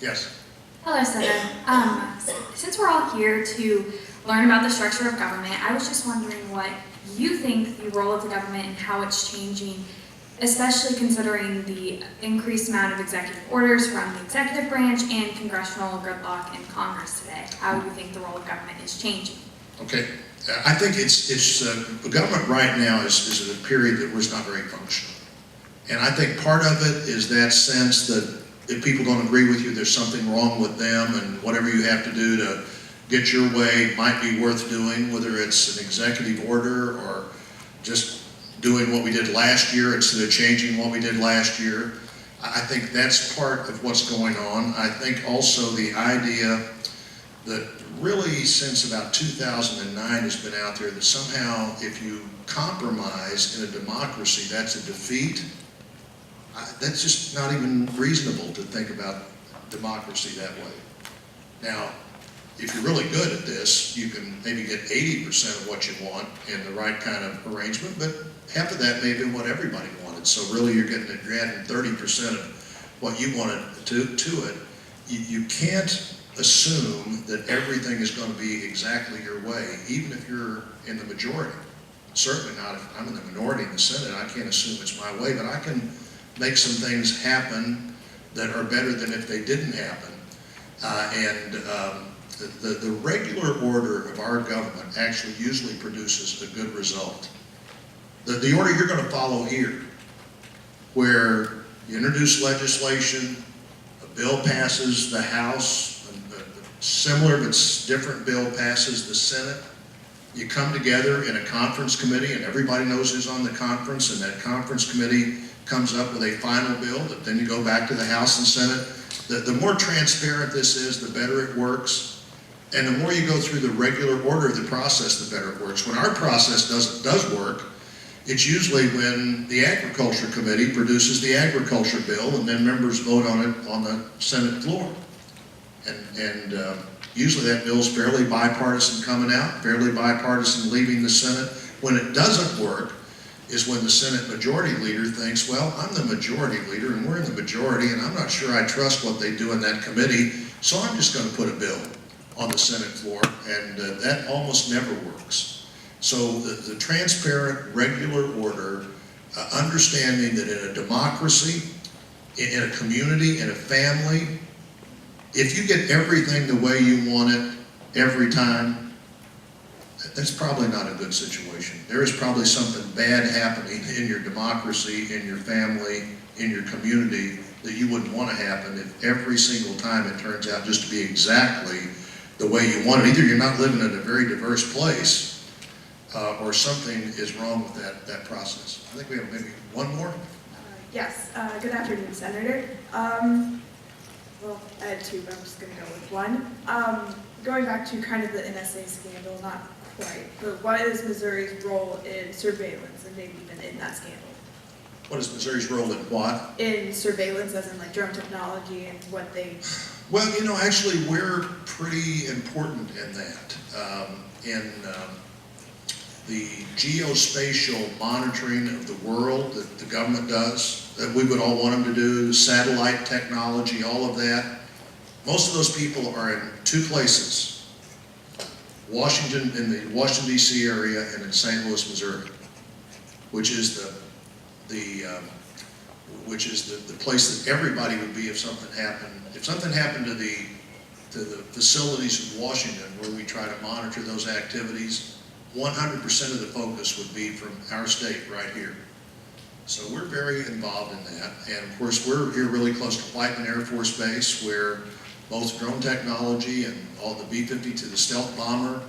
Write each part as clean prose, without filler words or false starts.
Yes. Hello, Senator. Since we're all here to learn about the structure of government, I was just wondering what you think the role of the government and how it's changing, especially considering the increased amount of executive orders from the executive branch and congressional gridlock in Congress today. How do you think the role of government is changing? Okay. I think it's the government right now is in a period that was not very functional. And I think part of it is that sense that if people don't agree with you, there's something wrong with them, and whatever you have to do to get your way might be worth doing, whether it's an executive order or just doing what we did last year instead of changing what we did last year. I think that's part of what's going on. I think also the idea that really since about 2009 has been out there that somehow if you compromise in a democracy, that's a defeat. That's just not even reasonable to think about democracy that way. Now, if you're really good at this, you can maybe get 80% of what you want in the right kind of arrangement, but half of that may have been what everybody wanted. So really you're adding 30% of what you wanted to it. You can't assume that everything is going to be exactly your way, even if you're in the majority. Certainly not if I'm in the minority in the Senate. I can't assume it's my way, but I can make some things happen that are better than if they didn't happen. The regular order of our government actually usually produces a good result. The order you're going to follow here, where you introduce legislation, a bill passes the House, a similar but different bill passes the Senate, you come together in a conference committee and everybody knows who's on the conference, and that conference committee comes up with a final bill that then you go back to the House and Senate. The more transparent this is, the better it works. And the more you go through the regular order of the process, the better it works. When our process does work, it's usually when the Agriculture Committee produces the agriculture bill and then members vote on it on the Senate floor. And usually that bill's fairly bipartisan coming out, fairly bipartisan leaving the Senate. When it doesn't work is when the Senate Majority Leader thinks, well, I'm the Majority Leader and we're in the majority and I'm not sure I trust what they do in that committee, so I'm just going to put a bill on the Senate floor, and that almost never works. So the transparent, regular order, understanding that in a democracy, in a community, in a family, if you get everything the way you want it every time, that's probably not a good situation. There is probably something bad happening in your democracy, in your family, in your community that you wouldn't want to happen if every single time it turns out just to be exactly the way you want it. Either you're not living in a very diverse place or something is wrong with that process. I think we have maybe one more. Yes, good afternoon, Senator. Well, I had two, but I'm just going to go with one. Going back to kind of the NSA scandal, not quite, but what is Missouri's role in surveillance and maybe even in that scandal? What is Missouri's role in what? In surveillance, as in like drone technology and what they... Well, you know, actually we're pretty important in that. The geospatial monitoring of the world that the government does, that we would all want them to do, satellite technology, all of that. Most of those people are in two places, Washington, in the Washington, D.C. area, and in St. Louis, Missouri, which is the place that everybody would be if something happened. If something happened to the facilities in Washington where we try to monitor those activities, 100% of the focus would be from our state right here. So we're very involved in that. And of course, we're here really close to Whiteman Air Force Base, where both drone technology and all the B-50 to the stealth bomber,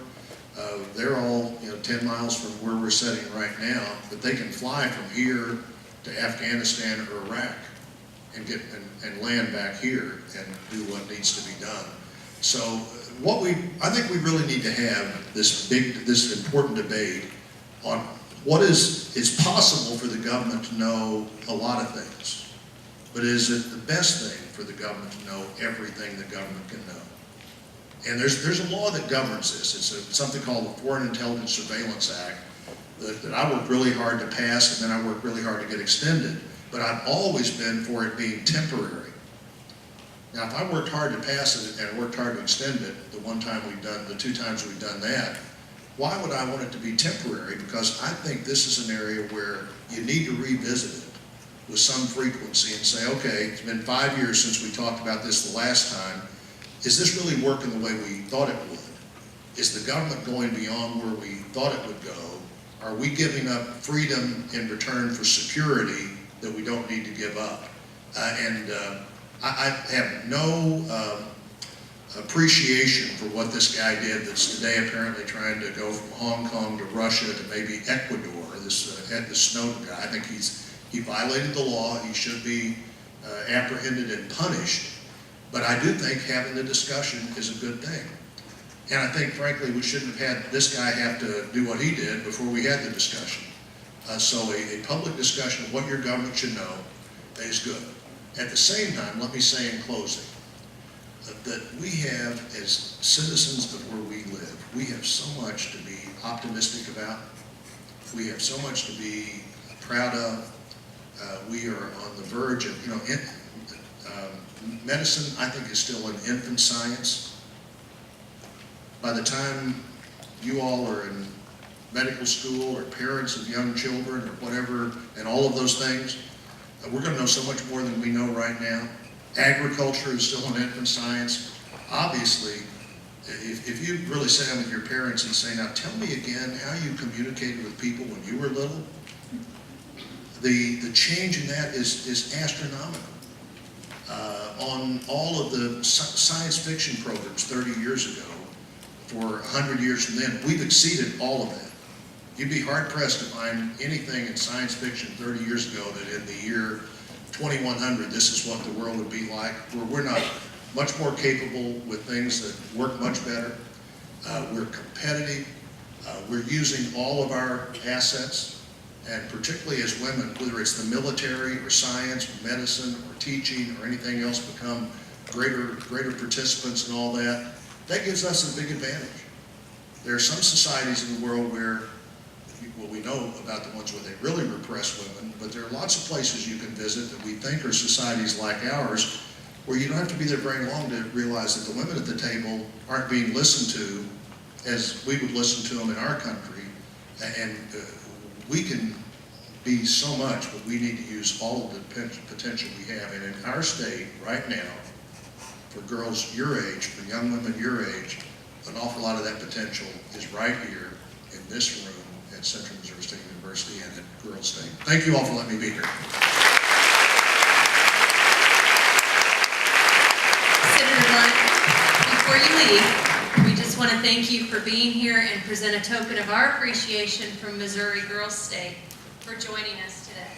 they're all 10 miles from where we're sitting right now, but they can fly from here to Afghanistan or Iraq and get and land back here and do what needs to be done. So I think we really need to have this important debate on it's possible for the government to know a lot of things, but is it the best thing for the government to know everything the government can know? And there's a law that governs this. It's something called the Foreign Intelligence Surveillance Act that I worked really hard to pass, and then I worked really hard to get extended. But I've always been for it being temporary. Now, if I worked hard to pass it and worked hard to extend it, the 2 times we've done that, why would I want it to be temporary? Because I think this is an area where you need to revisit it with some frequency and say, okay, it's been 5 years since we talked about this the last time. Is this really working the way we thought it would? Is the government going beyond where we thought it would go? Are we giving up freedom in return for security that we don't need to give up? I have no appreciation for what this guy did that's today apparently trying to go from Hong Kong to Russia to maybe Ecuador, this Snowden guy. I think he violated the law. He should be apprehended and punished. But I do think having the discussion is a good thing. And I think, frankly, we shouldn't have had this guy have to do what he did before we had the discussion. So a public discussion of what your government should know is good. At the same time, let me say in closing, that we have, as citizens of where we live, we have so much to be optimistic about. We have so much to be proud of. We are on the verge of, medicine, I think, is still an infant science. By the time you all are in medical school or parents of young children or whatever, and all of those things, we're going to know so much more than we know right now. Agriculture is still an infant science. Obviously, if you really sit down with your parents and say, now tell me again how you communicated with people when you were little, the change in that is astronomical. On all of the science fiction programs 30 years ago, for 100 years from then, we've exceeded all of that. You'd be hard-pressed to find anything in science fiction 30 years ago that in the year 2100, this is what the world would be like. We're not much more capable with things that work much better. We're competitive. We're using all of our assets, and particularly as women, whether it's the military or science or medicine or teaching or anything else, become greater participants in all that. That gives us a big advantage. There are some societies in the world where, well, we know about the ones where they really repress women, but there are lots of places you can visit that we think are societies like ours, where you don't have to be there very long to realize that the women at the table aren't being listened to as we would listen to them in our country. And we can be so much, but we need to use all of the potential we have. And in our state right now, for girls your age, for young women your age, an awful lot of that potential is right here in this room at Central Missouri State University and at Girls State. Thank you all for letting me be here. Senator Blunt, before you leave, we just want to thank you for being here and present a token of our appreciation from Missouri Girls State for joining us today.